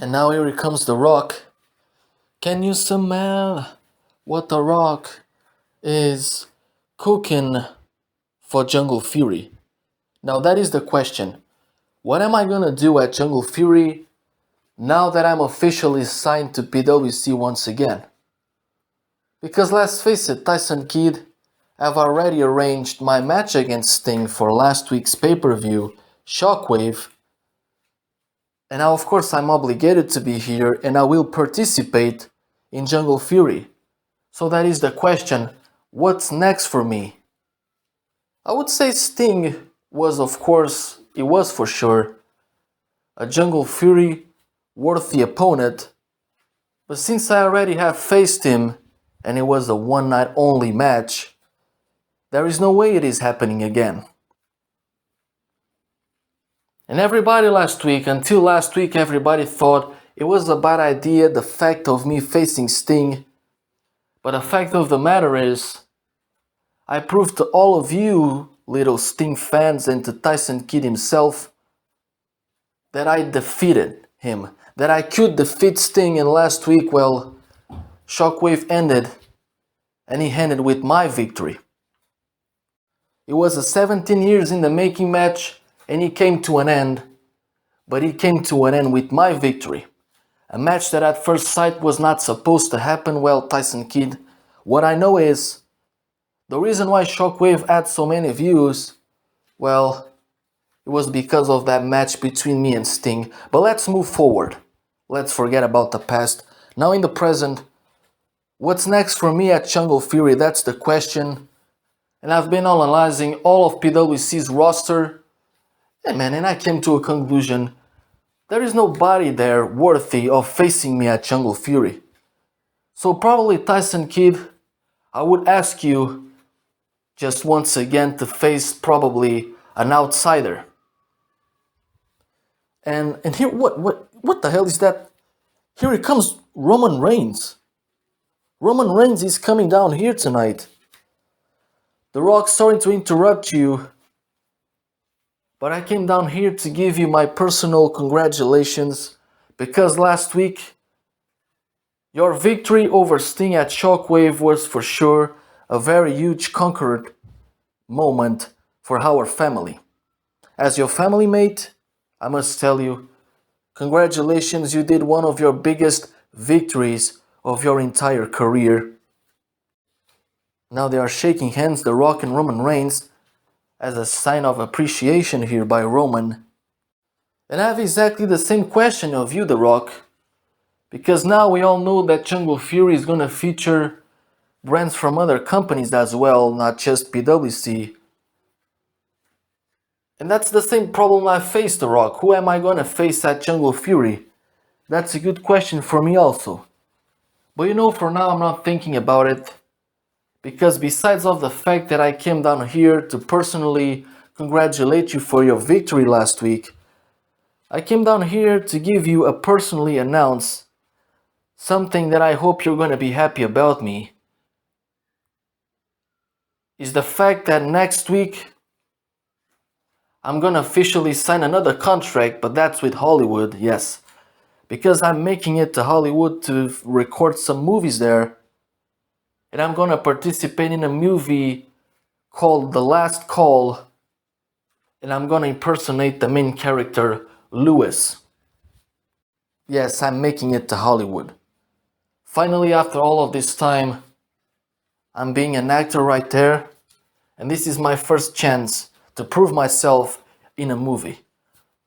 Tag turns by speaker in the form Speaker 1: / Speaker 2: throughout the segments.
Speaker 1: And now here comes The Rock. Can you smell what The Rock is cooking for Jungle Fury? Now that is the question. What am I gonna do at Jungle Fury now that I'm officially signed to PWC once again? Because let's face it, Tyson Kidd, I've already arranged my match against Sting for last week's pay-per-view, Shockwave. And now of course I'm obligated to be here and I will participate in Jungle Fury. So that is the question, what's next for me? I would say Sting was for sure a Jungle Fury worthy opponent, but since I already have faced him and it was a one night only match, there is no way it is happening again. And until last week, everybody thought it was a bad idea, the fact of me facing Sting. But the fact of the matter is, I proved to all of you little Sting fans and to Tyson Kidd himself that I defeated him. That I could defeat Sting, and last week, well, Shockwave ended and he ended with my victory. It was a 17 years in the making match and it came to an end, but it came to an end with my victory. A match that at first sight was not supposed to happen. Well, Tyson Kidd, what I know is the reason why Shockwave had so many views, well, it was because of that match between me and Sting. But let's move forward. Let's forget about the past. Now in the present, what's next for me at Jungle Fury? That's the question. And I've been analyzing all of PWC's roster. And I came to a conclusion. There is nobody there worthy of facing me at Jungle Fury. So probably Tyson Kidd, I would ask you just once again to face probably an outsider. And here, what the hell is that? Here it comes Roman Reigns. Roman Reigns is coming down here tonight. The Rock, sorry to interrupt you, but I came down here to give you my personal congratulations because last week your victory over Sting at Shockwave was for sure a very huge conquered moment for our family. As your family mate, I must tell you, congratulations, you did one of your biggest victories of your entire career. Now they are shaking hands, The Rock and Roman Reigns, as a sign of appreciation here by Roman. And I have exactly the same question of you, The Rock, because now we all know that Jungle Fury is gonna feature brands from other companies as well, not just PWC. And that's the same problem I faced, The Rock. Who am I gonna face at Jungle Fury? That's a good question for me also. But for now I'm not thinking about it. Because besides of the fact that I came down here to personally congratulate you for your victory last week, I came down here to give you a personally announce something that I hope you're gonna be happy about me. Is the fact that next week I'm gonna officially sign another contract, but that's with Hollywood, yes. Because I'm making it to Hollywood to record some movies there. And I'm gonna participate in a movie called The Last Call. And I'm gonna impersonate the main character, Lewis. Yes, I'm making it to Hollywood. Finally, after all of this time, I'm being an actor right there. And this is my first chance to prove myself in a movie.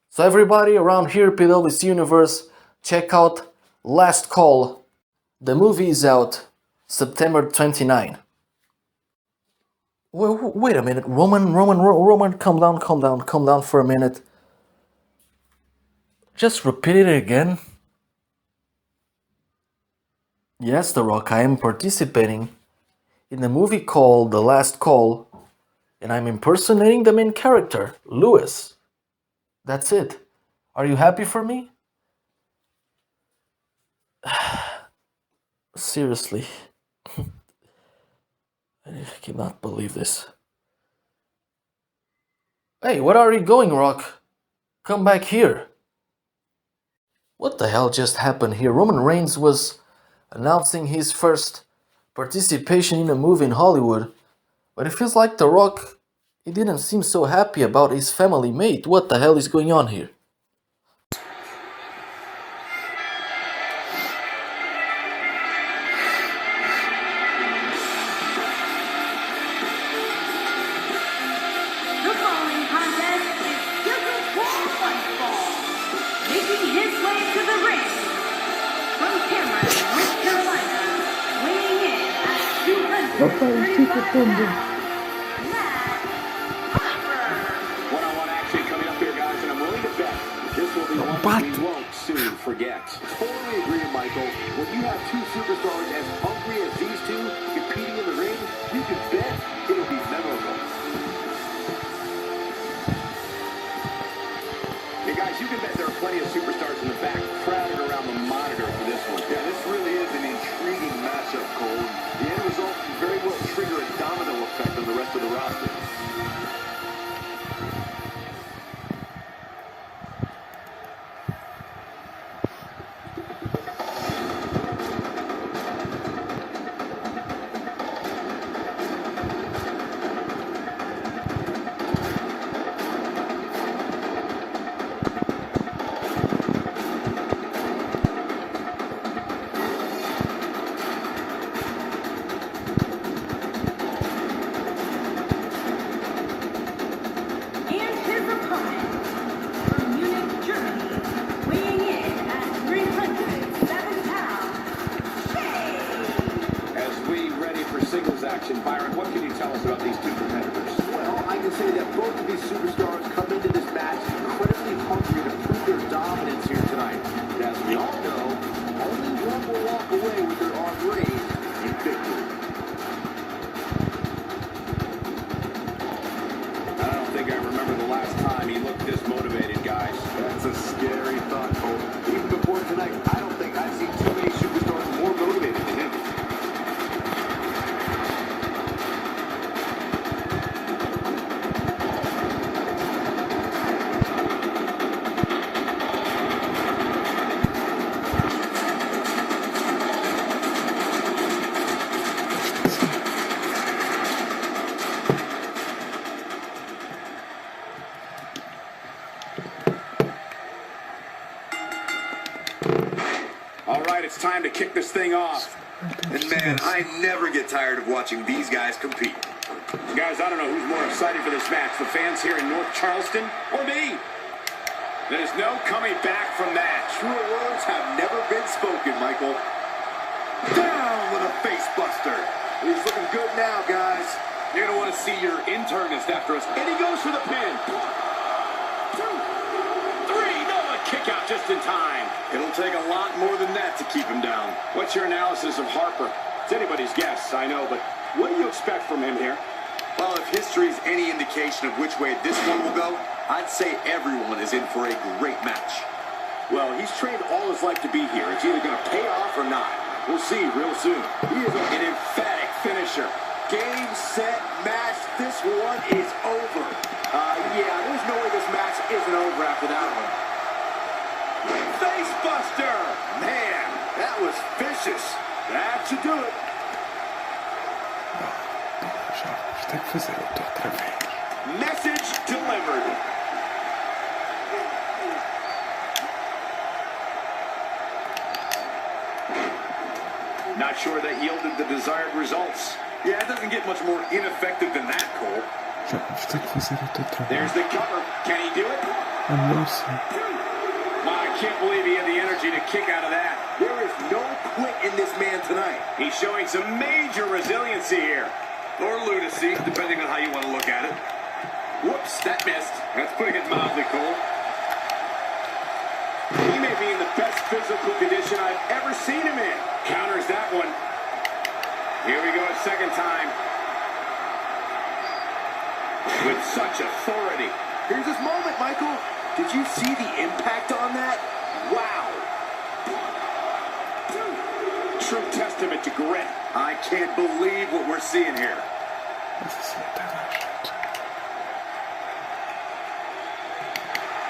Speaker 1: So everybody around here, PWC Universe, check out Last Call. The movie is out September 29. Wait a minute, Roman, calm down for a minute. Just repeat it again. Yes, The Rock, I am participating in a movie called The Last Call, and I'm impersonating the main character, Lewis. That's it. Are you happy for me? Seriously. I cannot believe this. Hey, where are you going, Rock? Come back here. What the hell just happened here? Roman Reigns was announcing his first participation in a movie in Hollywood, but it feels like The Rock, he didn't seem so happy about his family mate. What the hell is going on here?
Speaker 2: One-on-one action coming up here, guys, and I'm willing to bet this will be one we won't soon forget. Totally agree, Michael. When you have two superstars as hungry as these two competing in the ring, you can bet it'll be memorable. Hey, guys, you can bet there are plenty of superstars in the back crowded around the monitor for this one. Yeah, this really is an intriguing matchup, Cole. The end result can very well trigger a domino effect on the rest of the roster. Byron, what can you tell us about these two competitors? Well, I can say that both of these superstars come into this match incredibly hungry to prove their dominance here tonight. And as we all know, only one will walk away with their arm raised in victory. I don't think I remember the last time he looked this motivated, guys. That's a scary thought, Cole. Even before tonight, I don't think I've seen too many superstars more motivated than him. It's time to kick this thing off. And man, I never get tired of watching these guys compete. Guys, I don't know who's more excited for this match, the fans here in North Charleston or me. There's no coming back from that. Truer words have never been spoken, Michael. Down with a face buster. He's looking good now, guys. You're going to want to see your internist after us. And he goes for the pin. 1, 2, 3. No, a kick out just in time. It'll take a lot more than that to keep him down. What's your analysis of Harper? It's anybody's guess, I know, but what do you expect from him here? Well, if history is any indication of which way this one will go, I'd say everyone is in for a great match. Well, he's trained all his life to be here. It's either going to pay off or not. We'll see real soon. He is an emphatic finisher. Game, set, match. This one is over. Yeah, there's no way this match isn't over after that one. Face buster! Man, that was vicious. That should do it. Message delivered. Not sure that yielded the desired results. Yeah, it doesn't get much more ineffective than that, Cole. There's the cover. Can he do it? I can't believe he had the energy to kick out of that. There is no quit in this man tonight. He's showing some major resiliency here. Or lunacy, depending on how you want to look at it. Whoops, that missed. That's putting it mildly, Cole. He may be in the best physical condition I've ever seen him in. Counters that one. Here we go a second time. With such authority. Here's his moment, Michael. Did you see the impact on that? Wow. True testament to grit. I can't believe what we're seeing here.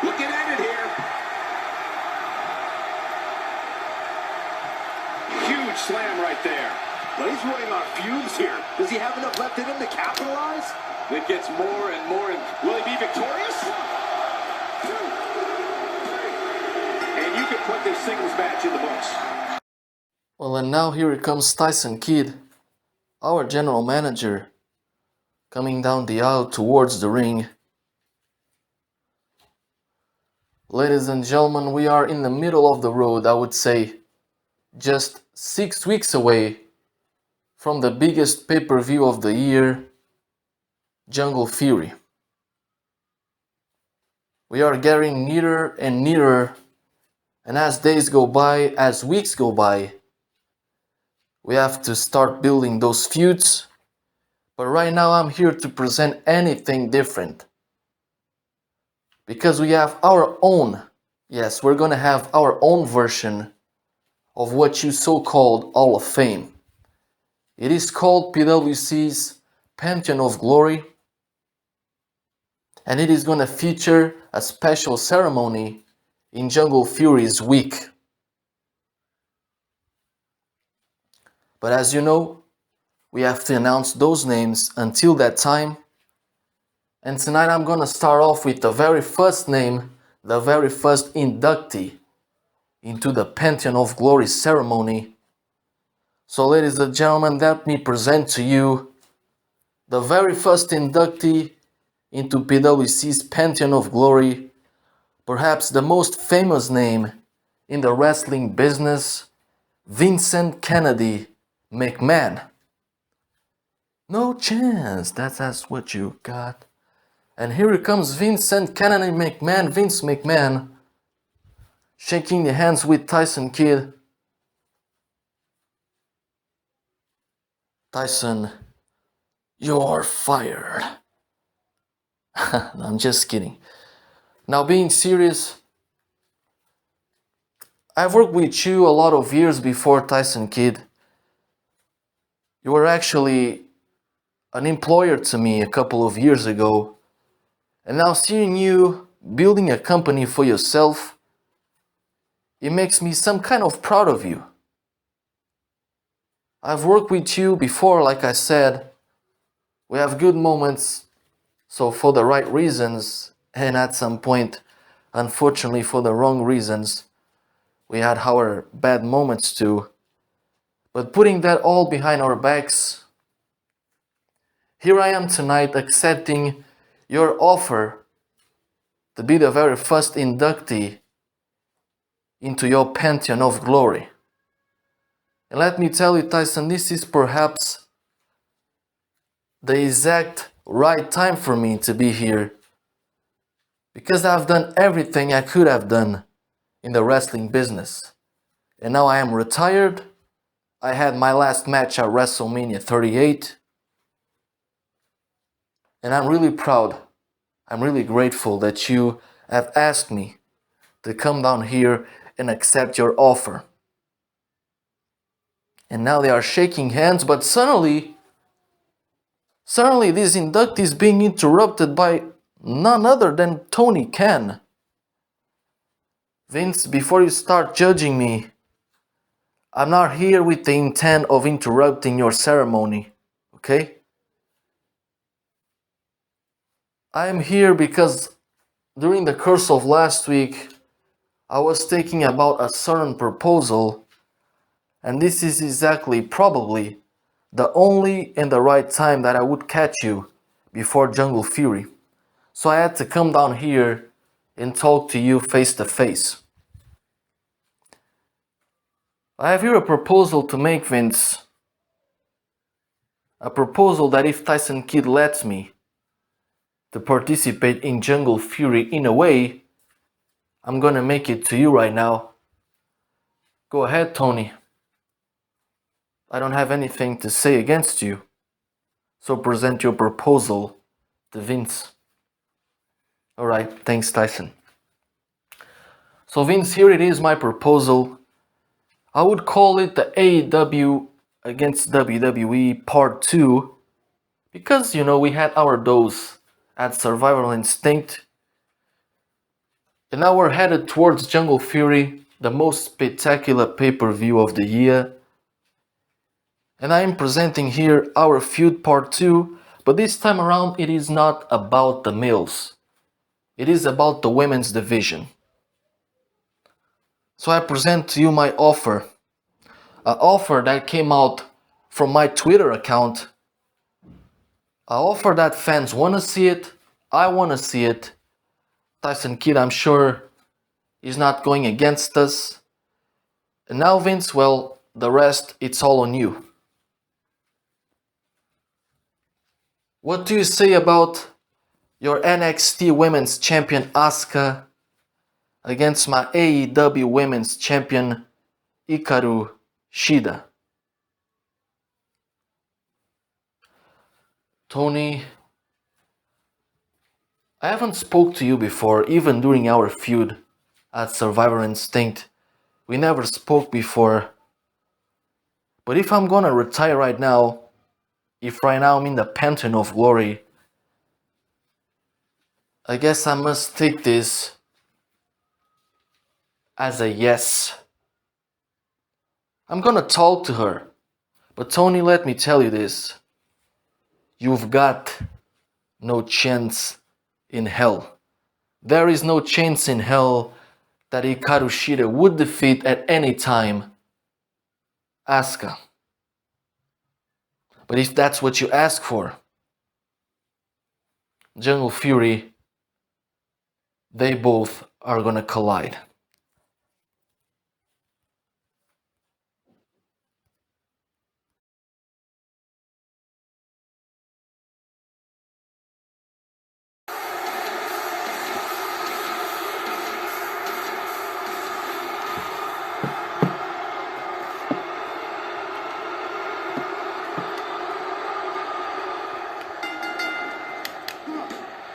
Speaker 2: Looking at it here. Huge slam right there. Well, he's running on fumes here. Does he have enough left in him to capitalize? It gets more and more. Will he be victorious? And you can put this singles match in the books.
Speaker 1: Well, and now here comes Tyson Kidd, our general manager, coming down the aisle towards the ring. Ladies and gentlemen, we are in the middle of the road, I would say, just 6 weeks away from the biggest pay-per-view of the year, Jungle Fury. We are getting nearer and nearer, and as days go by, as weeks go by, we have to start building those feuds. But right now I'm here to present anything different, because we have our own, yes, we're gonna have our own version of what you so-called Hall of Fame. It is called PWC's Pantheon of Glory, and it is going to feature a special ceremony in Jungle Fury's week. But as you know, we have to announce those names until that time. And tonight I'm going to start off with the very first name, the very first inductee into the Pantheon of Glory ceremony. So ladies and gentlemen, let me present to you the very first inductee into PWC's Pantheon of Glory, perhaps the most famous name in the wrestling business, Vincent Kennedy McMahon. No chance, that's what you got. And here it comes Vincent Kennedy McMahon, Vince McMahon, shaking the hands with Tyson Kidd. Tyson, you're fired. I'm just kidding. Now, being serious, I've worked with you a lot of years before, Tyson Kidd. You were actually an employer to me a couple of years ago. And now seeing you building a company for yourself, it makes me some kind of proud of you. I've worked with you before, like I said. We have good moments, so for the right reasons, and at some point, unfortunately for the wrong reasons, we had our bad moments too. But putting that all behind our backs, here I am tonight accepting your offer to be the very first inductee into your Pantheon of Glory. And let me tell you, Tyson, this is perhaps the exact right time for me to be here, because I've done everything I could have done in the wrestling business. And now I am retired. I had my last match at WrestleMania 38. And I'm really proud. I'm really grateful that you have asked me to come down here and accept your offer. And now they are shaking hands, but suddenly this inductee is being interrupted by none other than Tony Khan. Vince, before you start judging me, I'm not here with the intent of interrupting your ceremony, okay? I am here because during the course of last week, I was thinking about a certain proposal, and this is exactly, probably, the only and the right time that I would catch you before Jungle Fury. So I had to come down here and talk to you face to face. I have here a proposal to make, Vince. A proposal that if Tyson Kidd lets me to participate in Jungle Fury in a way, I'm gonna make it to you right now. Go ahead, Tony. I don't have anything to say against you. So present your proposal to Vince. Alright, thanks, Tyson. So Vince, here it is, my proposal. I would call it the AEW against WWE Part 2, because, you know, we had our dose at Survival Instinct, and now we're headed towards Jungle Fury, the most spectacular pay-per-view of the year. And I am presenting here our feud part 2, but this time around it is not about the males. It is about the women's division. So I present to you my offer. An offer that came out from my Twitter account. An offer that fans want to see it, I want to see it. Tyson Kidd, I'm sure, is not going against us. And now Vince, well, the rest, it's all on you. What do you say about your NXT Women's Champion Asuka against my AEW Women's Champion Hikaru Shida? Tony, I haven't spoke to you before, even during our feud at Survivor Instinct. We never spoke before. But if I'm gonna retire right now, if right now I'm in the Pantheon of Glory, I guess I must take this as a yes. I'm gonna talk to her. But Tony, let me tell you this. You've got no chance in hell. There is no chance in hell that Hikaru Shida would defeat at any time Asuka. But if that's what you ask for, Jungle Fury, they both are gonna collide.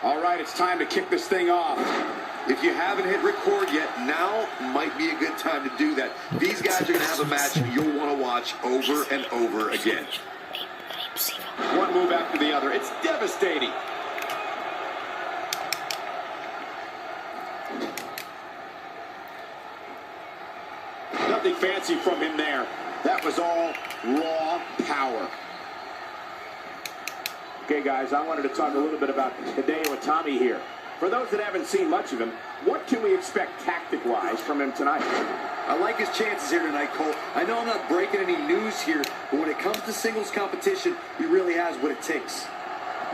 Speaker 2: All right, it's time to kick this thing off. If you haven't hit record yet, now might be a good time to do that. These guys are going to have a match you'll want to watch over and over again. One move after the other. It's devastating. Nothing fancy from him there. That was all raw power. Okay, guys, I wanted to talk a little bit about Hideo Itami here. For those that haven't seen much of him, what can we expect tactic-wise from him tonight?
Speaker 3: I like his chances here tonight, Cole. I know I'm not breaking any news here, but when it comes to singles competition, he really has what it takes.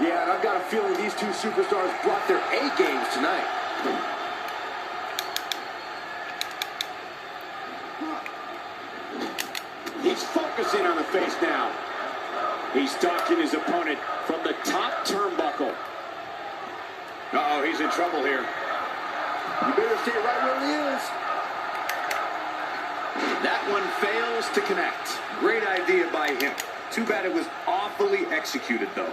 Speaker 2: Yeah, and I've got a feeling these two superstars brought their A games tonight. He's focusing on the face now. He's stalking his opponent from the top turnbuckle. Uh-oh, he's in trouble here.
Speaker 3: You better stay right where he is.
Speaker 2: That one fails to connect.
Speaker 3: Great idea by him. Too bad it was awfully executed, though.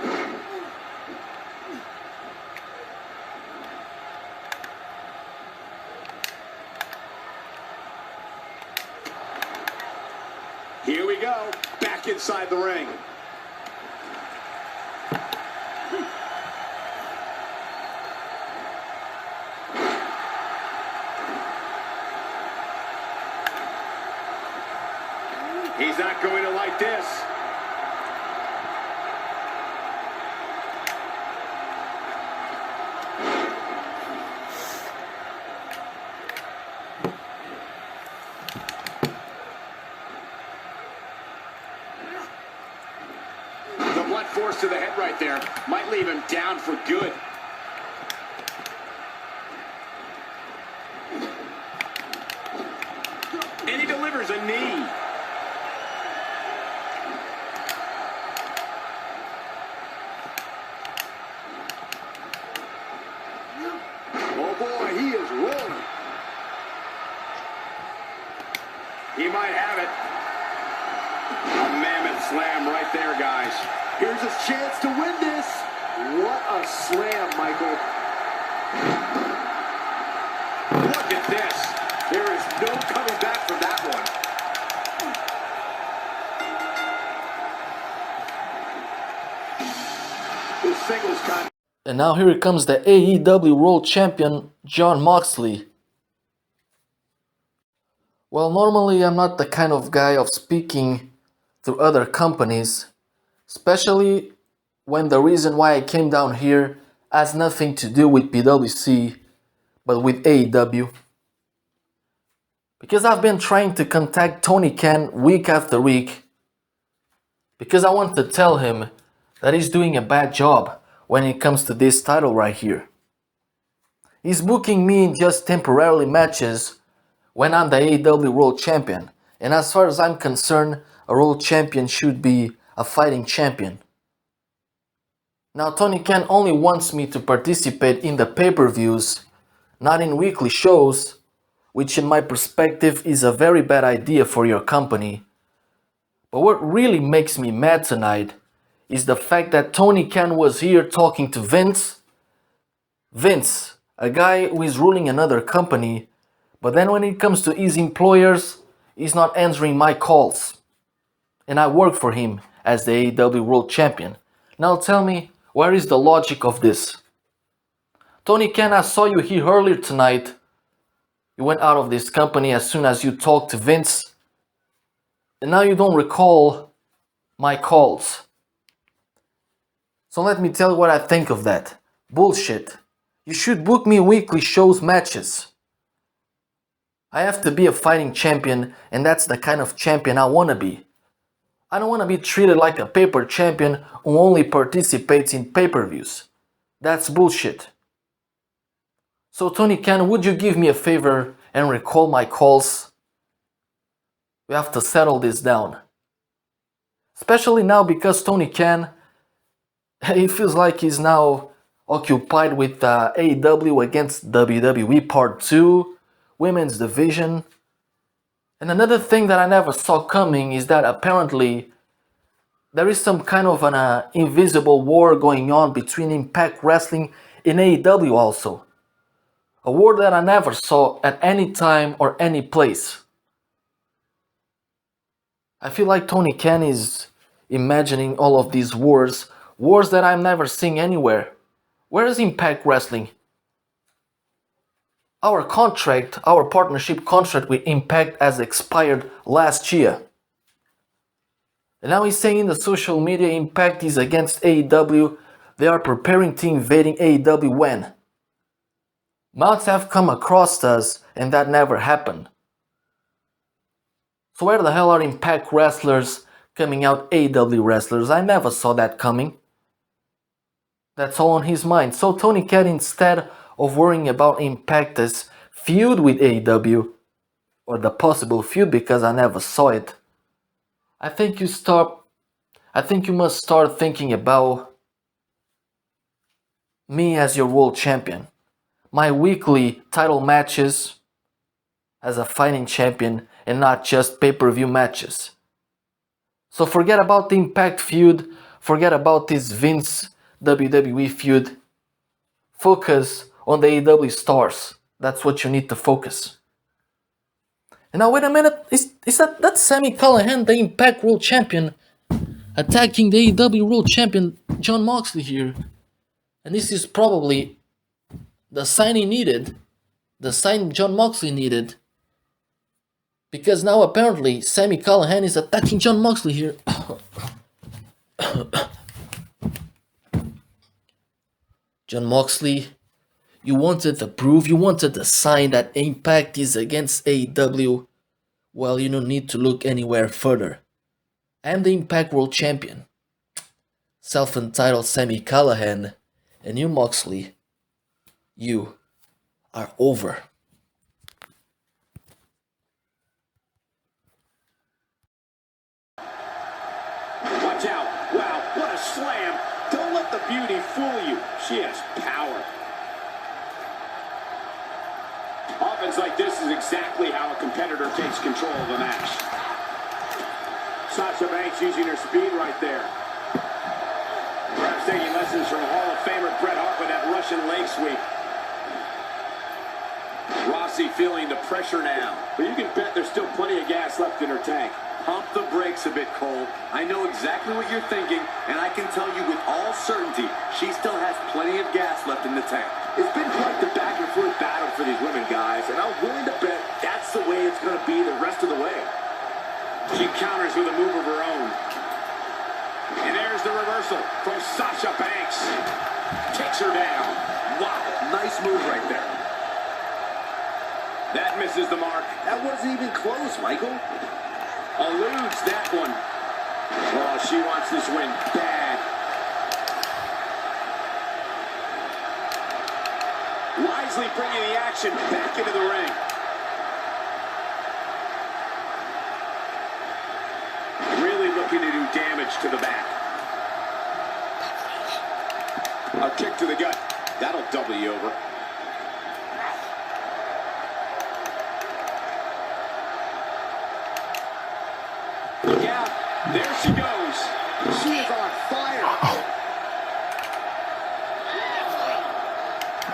Speaker 2: Here we go. Back inside the ring. He's not going to like this. The blunt force to the head right there might leave him down for good. And he delivers a knee. He might have it. A mammoth slam right there, guys.
Speaker 3: Here's his chance to win this. What a slam, Michael.
Speaker 2: Look at this.
Speaker 3: There is no coming back from that one. This singles con.
Speaker 1: And now here comes the AEW World Champion, Jon Moxley. Well, normally I'm not the kind of guy of speaking through other companies, especially when the reason why I came down here has nothing to do with PWC, but with AEW. Because I've been trying to contact Tony Khan week after week, because I want to tell him that he's doing a bad job when it comes to this title right here. He's booking me in just temporarily matches when I'm the AEW World Champion. And as far as I'm concerned, a World Champion should be a fighting champion. Now Tony Khan only wants me to participate in the pay-per-views, not in weekly shows, which in my perspective is a very bad idea for your company. But what really makes me mad tonight is the fact that Tony Khan was here talking to Vince. Vince, a guy who is ruling another company, but then when it comes to his employers, he's not answering my calls. And I work for him as the AEW World Champion. Now tell me, where is the logic of this? Tony Khan, I saw you here earlier tonight. You went out of this company as soon as you talked to Vince. And now you don't recall my calls. So let me tell you what I think of that. Bullshit. You should book me weekly shows matches. I have to be a fighting champion, and that's the kind of champion I want to be. I don't want to be treated like a paper champion who only participates in pay-per-views. That's bullshit. So Tony Khan, would you give me a favor and recall my calls? We have to settle this down. Especially now because Tony Khan, he feels like he's now occupied with AEW against WWE Part 2, Women's Division. And another thing that I never saw coming is that apparently there is some kind of an invisible war going on between Impact Wrestling and AEW also. A war that I never saw at any time or any place. I feel like Tony Khan is imagining all of these wars that I'm never seeing anywhere. Where is Impact Wrestling? Our partnership contract with Impact has expired last year. And now he's saying in the social media Impact is against AEW. They are preparing to invading AEW when? Mouths have come across us and that never happened. So where the hell are Impact wrestlers coming out AEW wrestlers? I never saw that coming. That's all on his mind. So Tony Khan, instead of worrying about Impact's feud with AEW, or the possible feud because I never saw it, I think you must start thinking about me as your world champion. My weekly title matches as a fighting champion and not just pay-per-view matches. So forget about the Impact feud, forget about this Vince WWE feud. Focus on the AEW stars. That's what you need to focus. And now wait a minute, is that Sami Callihan, the Impact World Champion, attacking the AEW World Champion Jon Moxley here? And this is probably the sign he needed, the sign Jon Moxley needed. Because now apparently Sami Callihan is attacking Jon Moxley here. Jon Moxley, you wanted the proof, you wanted the sign that Impact is against AEW. Well, you don't need to look anywhere further. I am the Impact World Champion. Self-entitled Sami Callihan, and you Moxley, you are over.
Speaker 2: Watch out. Wow, what a slam. Don't let the beauty fool you. She has power. Offense like this is exactly how a competitor takes control of a match. Sasha Banks using her speed right there. Perhaps taking lessons from Hall of Famer Bret Hart with that Russian leg sweep. Rousey feeling the pressure now. But you can bet there's still plenty of gas left in her tank.
Speaker 3: Pump the brakes a bit, Cole. I know exactly what you're thinking, and I can tell you with all certainty, she still has plenty of gas left in the tank.
Speaker 2: It's been quite the back and forth battle for these women, guys, and I'm willing to bet that's the way it's going to be the rest of the way. She counters with a move of her own. And there's the reversal from Sasha Banks. Takes her down. Wow, nice move right there. That misses the mark.
Speaker 3: That wasn't even close, Michael.
Speaker 2: Eludes that one. Oh, she wants this win bad. Wisely bringing the action back into the ring. Really looking to do damage to the back. A kick to the gut. That'll double you over. Look out. There she goes. She is on fire.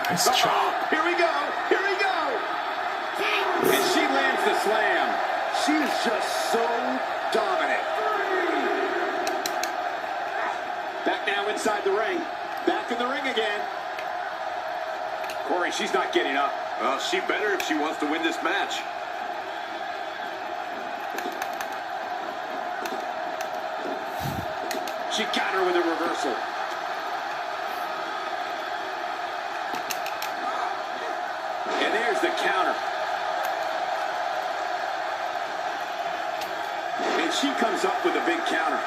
Speaker 1: Nice job.
Speaker 2: Here we go. Here we go. And she lands the slam.
Speaker 3: She is just so dominant.
Speaker 2: Back now inside the ring. Back in the ring again. Corey, she's not getting up.
Speaker 3: Well, she better if she wants to win this match.
Speaker 2: She got her with a reversal. And there's the counter. And she comes up with a big counter.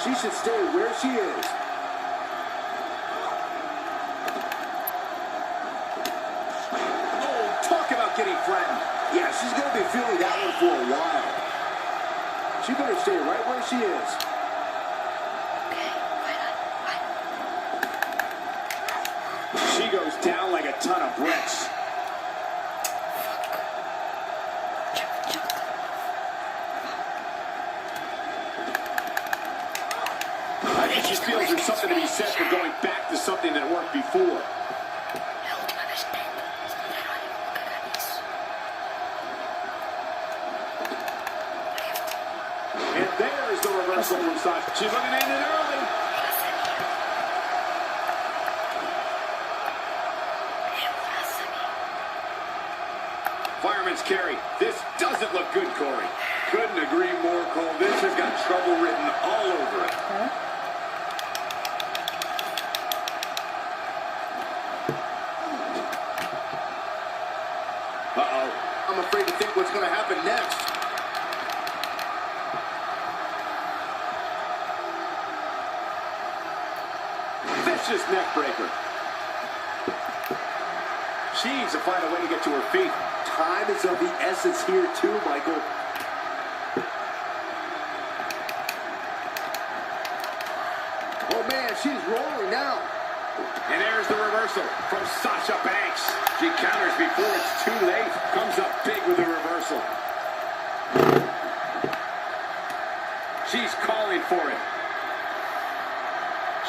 Speaker 3: She should stay where she is.
Speaker 2: Oh, talk about getting flattened.
Speaker 3: Yeah, she's going to be feeling that one for a while. She better stay right where she is.
Speaker 2: She goes down like a ton of bricks. I think she feels there's something to be said for going back to something that worked before. And there's the reversal from Sasha. She's looking to end it early. Fireman's carry. This doesn't look good, Corey.
Speaker 3: Couldn't agree more, Cole. This has got trouble written all over it. Uh-oh. I'm afraid to think what's going to happen next.
Speaker 2: Vicious neck breaker. She needs to find a way to get to her feet.
Speaker 3: Time is of the essence here, too, Michael. Oh, man, she's rolling now.
Speaker 2: And there's the reversal from Sasha Banks. She counters before it's too late. Comes up big with the reversal. She's calling for it.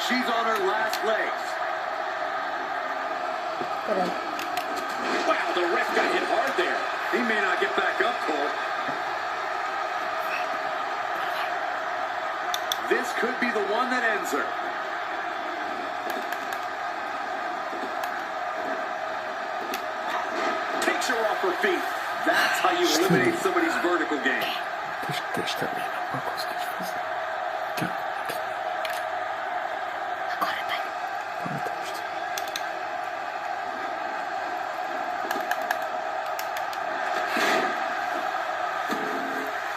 Speaker 3: She's on her last legs.
Speaker 2: Wow, the ref got hit hard there.
Speaker 3: He may not get back up, Cole. This could be the one that ends her.
Speaker 2: Takes her off her feet.
Speaker 3: That's how you eliminate somebody's vertical game.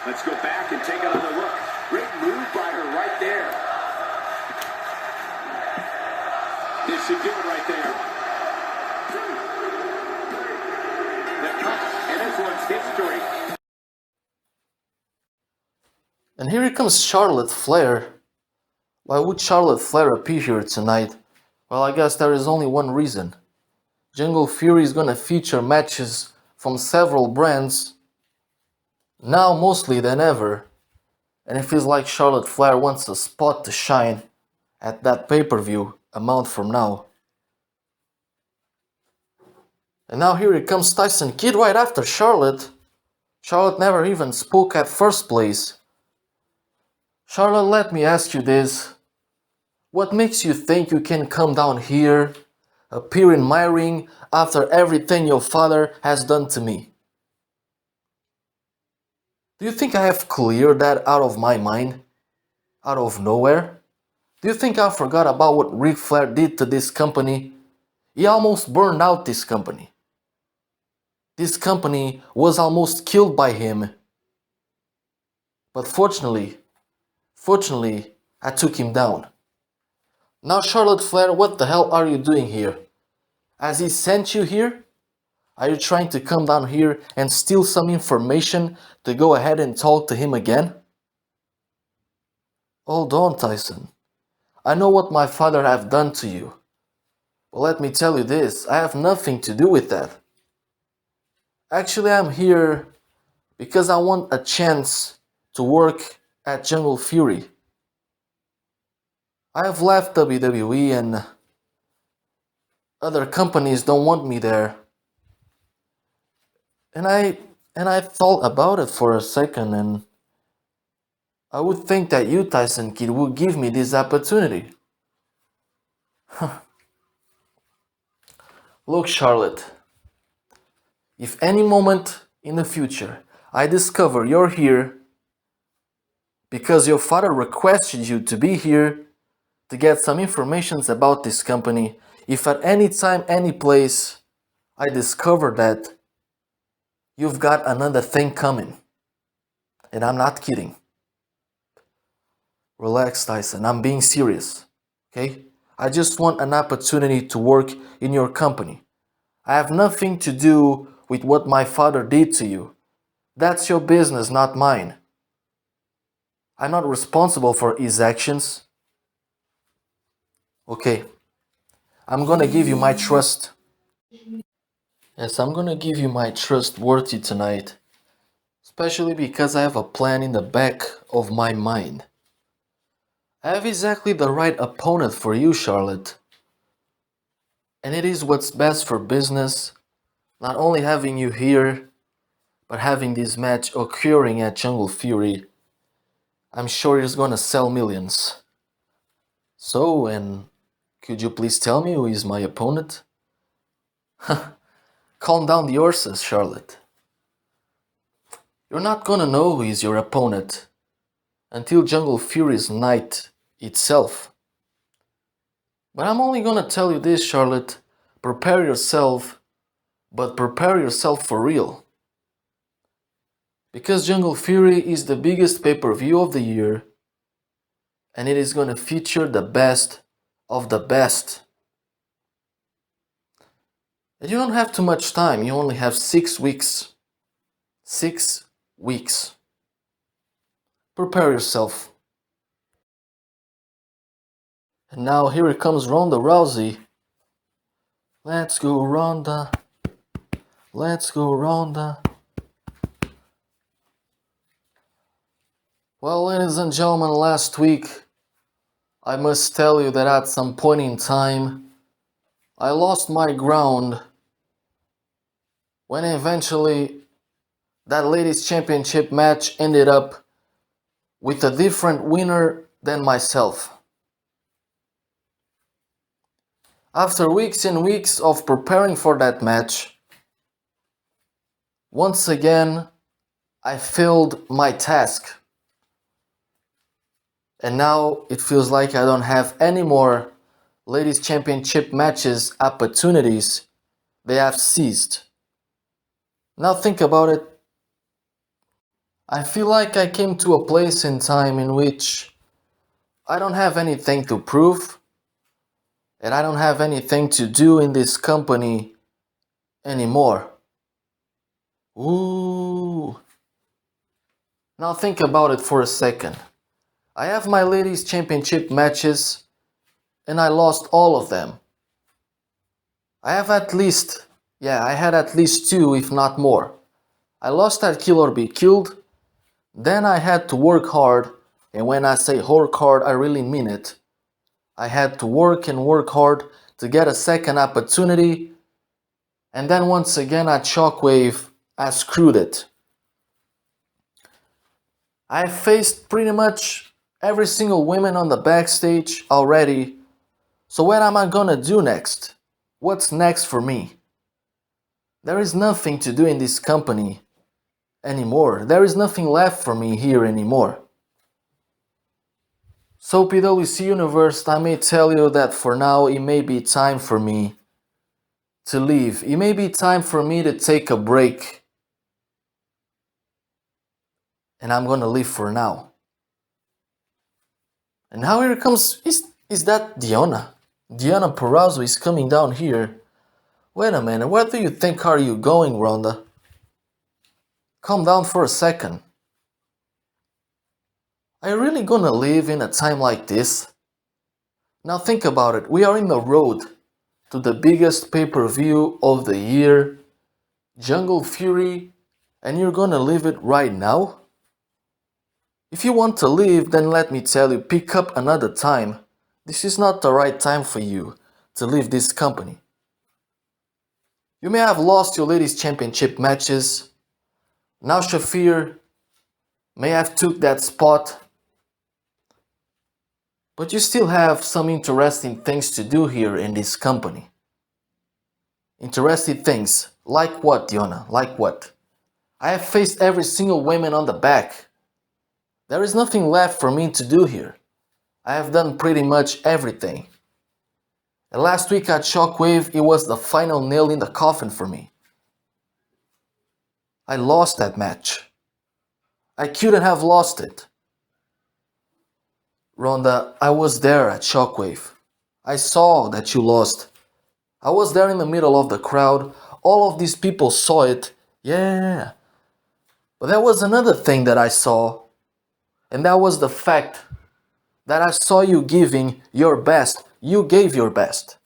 Speaker 2: Let's go back and take another look.
Speaker 3: Great move by her right there.
Speaker 2: This should do it right there.
Speaker 3: The cut, and this one's history.
Speaker 1: And here comes Charlotte Flair. Why would Charlotte Flair appear here tonight? Well, I guess there is only one reason. Jungle Fury is gonna feature matches from several brands, now mostly than ever, and it feels like Charlotte Flair wants a spot to shine at that pay-per-view a month from now. And now here comes Tyson Kidd right after Charlotte. Charlotte never even spoke at first place. Charlotte, let me ask you this. What makes you think you can come down here, appear in my ring after everything your father has done to me? Do you think I have cleared that out of my mind? Out of nowhere? Do you think I forgot about what Ric Flair did to this company? He almost burned out this company. This company was almost killed by him. But fortunately, I took him down. Now Charlotte Flair, what the hell are you doing here? Has he sent you here? Are you trying to come down here and steal some information to go ahead and talk to him again? Hold on, Tyson. I know what my father have done to you. But let me tell you this, I have nothing to do with that. Actually, I'm here because I want a chance to work at Jungle Fury. I have left WWE and other companies don't want me there. And I thought about it for a second, and I would think that you, Tyson Kidd, would give me this opportunity. Look, Charlotte, if any moment in the future I discover you're here because your father requested you to be here to get some information about this company, if at any time, any place, I discover that you've got another thing coming, and I'm not kidding. Relax, Tyson, I'm being serious, okay? I just want an opportunity to work in your company. I have nothing to do with what my father did to you. That's your business, not mine. I'm not responsible for his actions. Okay, I'm gonna give you my trust. Yes, I'm gonna give you my trustworthy tonight. Especially because I have a plan in the back of my mind. I have exactly the right opponent for you, Charlotte. And it is what's best for business, not only having you here, but having this match occurring at Jungle Fury. I'm sure it's gonna sell millions. So, and could you please tell me who is my opponent? Calm down the horses, Charlotte. You're not gonna know who is your opponent until Jungle Fury's night itself. But I'm only gonna tell you this, Charlotte. Prepare yourself, but prepare yourself for real. Because Jungle Fury is the biggest pay-per-view of the year, and it is gonna feature the best of the best. And you don't have too much time, you only have 6 weeks. 6 weeks. Prepare yourself. And now here comes Ronda Rousey. Let's go, Rhonda. Let's go, Rhonda. Well, ladies and gentlemen, last week, I must tell you that at some point in time, I lost my ground when eventually that ladies championship match ended up with a different winner than myself. After weeks and weeks of preparing for that match, once again, I failed my task. And now it feels like I don't have any more ladies championship matches opportunities. They have ceased. Now think about it. I feel like I came to a place in time in which I don't have anything to prove, and I don't have anything to do in this company anymore. Ooh. Now think about it for a second. I have my ladies championship matches and I lost all of them. I had at least 2, if not more. I lost at Kill or Be Killed. Then I had to work hard, and when I say work hard, I really mean it. I had to work and work hard to get a second opportunity, and then once again at Shockwave, I screwed it. I faced pretty much every single woman on the backstage already, so what am I gonna do next? What's next for me? There is nothing to do in this company anymore. There is nothing left for me here anymore. So PWC Universe, I may tell you that for now it may be time for me to leave. It may be time for me to take a break. And I'm gonna leave for now. And now here comes, is that Diana? Diana Purrazzo is coming down here. Wait a minute, where do you think are you going, Rhonda? Calm down for a second. Are you really gonna leave in a time like this? Now think about it, we are in the road to the biggest pay-per-view of the year, Jungle Fury, and you're gonna leave it right now? If you want to leave, then let me tell you, pick up another time. This is not the right time for you to leave this company. You may have lost your ladies championship matches. Now Shafir may have took that spot. But you still have some interesting things to do here in this company. Interesting things. Like what, Diana? Like what? I have faced every single woman on the back. There is nothing left for me to do here. I have done pretty much everything. And last week at Shockwave, it was the final nail in the coffin for me. I lost that match. I couldn't have lost it. Rhonda, I was there at Shockwave. I saw that you lost. I was there in the middle of the crowd. All of these people saw it. Yeah. But there was another thing that I saw. And that was the fact that I saw you giving your best. You gave your best.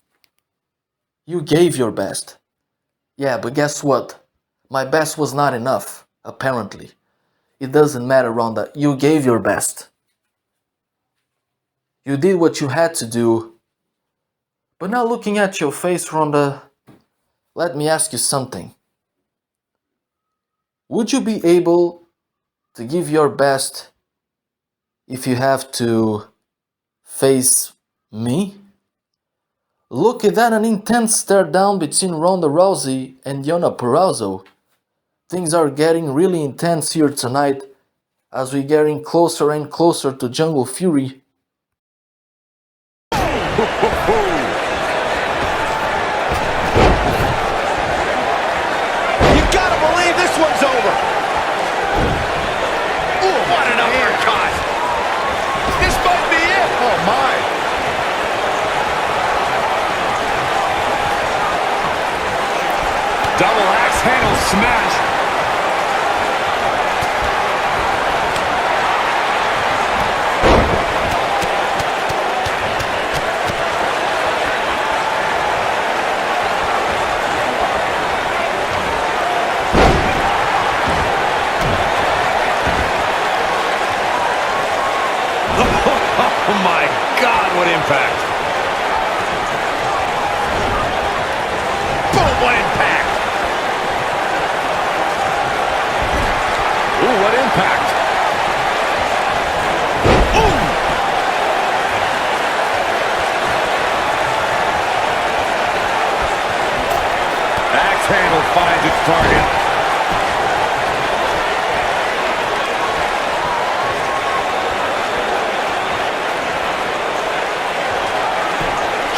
Speaker 1: You gave your best. Yeah, but guess what? My best was not enough, apparently. It doesn't matter, Rhonda. You gave your best. You did what you had to do. But now looking at your face, Rhonda, let me ask you something. Would you be able to give your best if you have to face me? Look at that, an intense stare down between Ronda Rousey and Diana Purrazzo. Things are getting really intense here tonight as we're getting closer and closer to Jungle Fury.
Speaker 2: You gotta believe this one's over. Ooh, what an uppercut. This might be it. Oh, my. Double axe handle smash. Oh my God, what impact. Boom, what impact. Ooh, what impact. Ooh. Axe handle finds its target.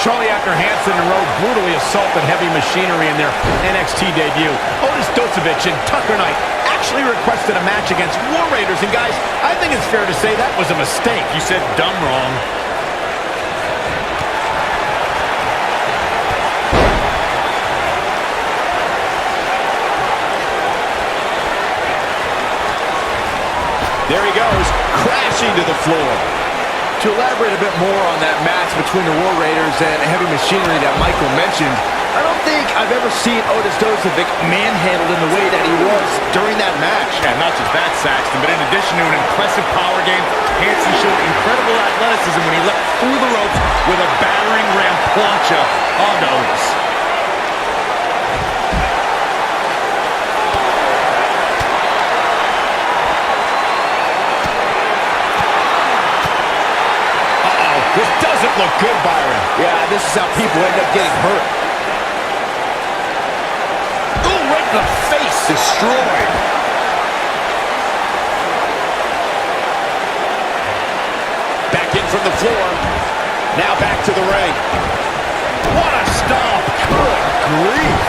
Speaker 2: Shortly after Hansen and Rowe brutally assaulted Heavy Machinery in their NXT debut, Otis Dozovich and Tucker Knight actually requested a match against War Raiders. And guys, I think it's fair to say that was a mistake. You said dumb wrong. There he goes, crashing to the floor. To elaborate a bit more on that match between the War Raiders and Heavy Machinery that Michael mentioned, I don't think I've ever seen Otis Dozovich manhandled in the way that he was during that match. And not just that, Saxton, but in addition to an impressive power game, Hansen showed incredible athleticism when he leapt through the ropes with a battering ram plancha onto Otis. This doesn't look good, Byron. Yeah, this is how people end up getting hurt. Ooh, right in the face. Destroyed. from the floor. Now back to the ring. What a stomp. Good grief.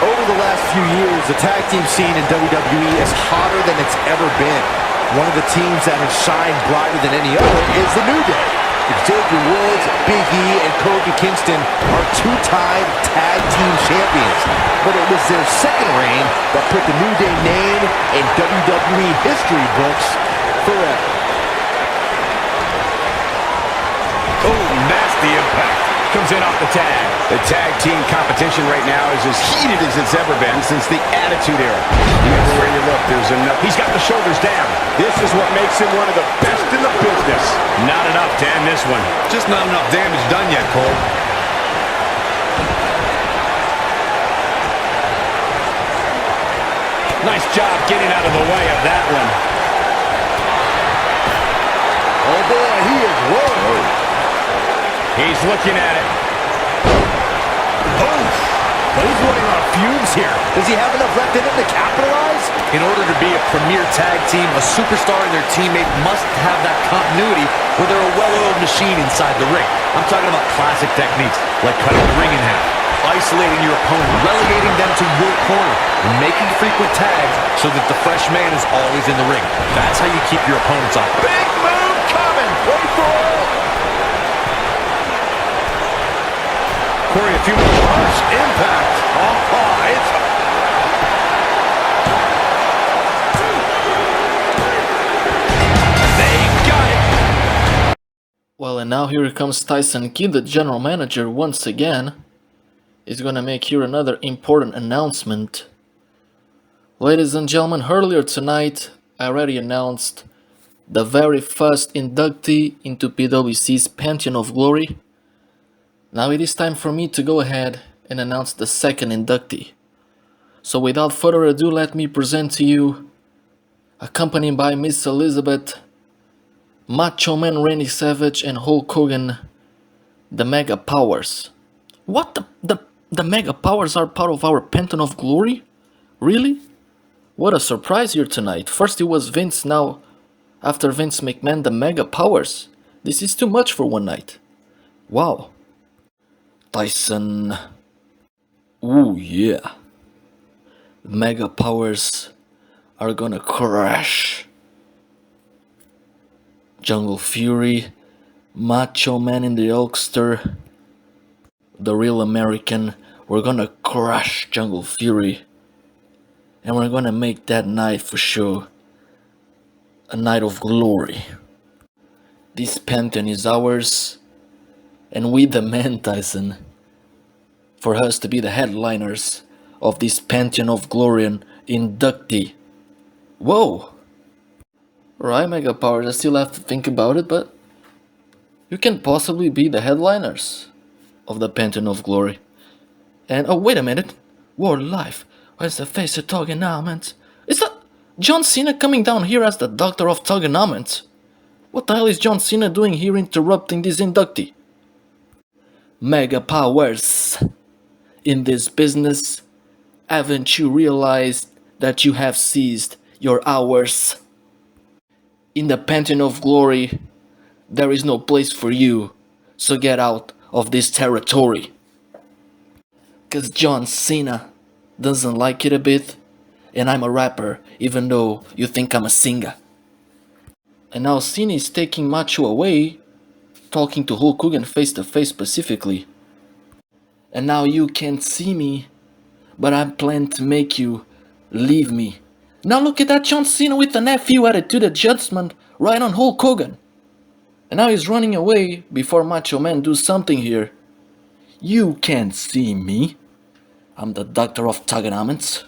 Speaker 4: Over the last few years, the tag team scene in WWE is hotter than it's ever been. One of the teams that has shined brighter than any other is the New Day. Xavier Woods, Big E, and Kofi Kingston are two-time tag team champions. But it was their second reign that put the New Day name in WWE history books forever.
Speaker 2: Oh, nasty impact. Comes in off the tag. The tag team competition right now is as heated as it's ever been since the Attitude Era. Everywhere you look, there's enough. He's got the shoulders down. This is what makes him one of the best in the business. Not enough to end this one. Just not enough damage done yet, Cole. Nice job getting out of the way of that one.
Speaker 4: Oh boy, he is rolling.
Speaker 2: He's looking at it. Oh,
Speaker 4: But he's running on fumes here. Does he have enough left in him to capitalize?
Speaker 5: In order to be a premier tag team, a superstar and their teammate must have that continuity where they're a well-oiled machine inside the ring. I'm talking about classic techniques like cutting the ring in half, isolating your opponent, relegating them to your corner, and making frequent tags so that the fresh man is always in the ring. That's how you keep your opponents off.
Speaker 4: Big move coming. Wait for it.
Speaker 2: Corey, a few more harsh impact. It's... They got it.
Speaker 1: Well, and now here comes Tyson Kidd, the general manager, once again. He's gonna make here another important announcement. Ladies and gentlemen, earlier tonight, I already announced the very first inductee into PWC's Pantheon of Glory. Now it is time for me to go ahead and announce the second inductee. So without further ado, let me present to you, accompanied by Miss Elizabeth, Macho Man Randy Savage and Hulk Hogan, the Mega Powers. What? The Mega Powers are part of our Pantheon of Glory? Really? What a surprise here tonight. First it was Vince, now after Vince McMahon, the Mega Powers. This is too much for one night. Wow. Tyson. Ooh yeah. Mega Powers are gonna crash. Jungle Fury, Macho Man in the Hulkster, the Real American. We're gonna crush Jungle Fury. And we're gonna make that night for sure a night of glory. This Pantheon is ours. And we demand, Tyson, for us to be the headliners of this Pantheon of Glory and inductee. Whoa! Right, Mega Powers, I still have to think about it, but you can possibly be the headliners of the Pantheon of Glory. And, oh, wait a minute. World Life, where's the face of Thugonomics? Is that John Cena coming down here as the Doctor of Thugonomics? What the hell is John Cena doing here interrupting this inductee? Mega Powers, in this business, haven't you realized that you have seized your hours? In the Pantheon of Glory, there is no place for you, so get out of this territory. Cause John Cena doesn't like it a bit, and I'm a rapper, even though you think I'm a singer. And now Cena is taking Macho away, talking to Hulk Hogan face to face specifically. And now you can't see me, but I plan to make you leave me. Now look at that John Cena with an FU attitude adjustment right on Hulk Hogan. And now he's running away before Macho Man do something here. You can't see me. I'm the Doctor of Thugonomics.